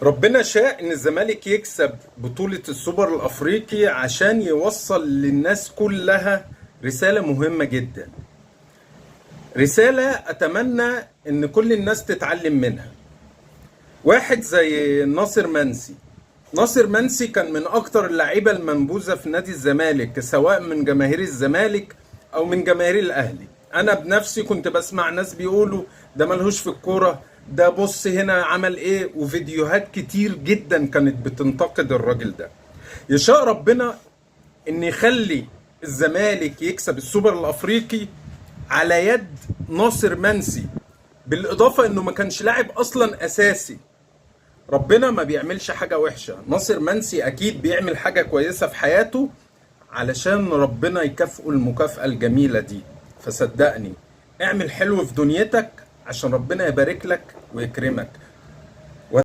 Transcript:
ربنا شاء ان الزمالك يكسب بطولة السوبر الافريقي عشان يوصل للناس كلها رسالة مهمة جدا. رسالة اتمنى ان كل الناس تتعلم منها. واحد زي ناصر منسي كان من اكتر اللعيبة المنبوذة في نادي الزمالك، سواء من جماهير الزمالك او من جماهير الاهلي. انا بنفسي كنت بسمع ناس بيقولوا ده ملهوش في الكورة، ده بص هنا عمل ايه، وفيديوهات كتير جدا كانت بتنتقد الراجل ده. يشاء ربنا ان يخلي الزمالك يكسب السوبر الافريقي على يد ناصر منسي، بالاضافة انه ما كانش لاعب اصلا اساسي. ربنا ما بيعملش حاجة وحشة، ناصر منسي أكيد بيعمل حاجة كويسة في حياته علشان ربنا يكافئه المكافأة الجميلة دي. فصدقني اعمل حلو في دنيتك عشان ربنا يبارك لك ويكرمك.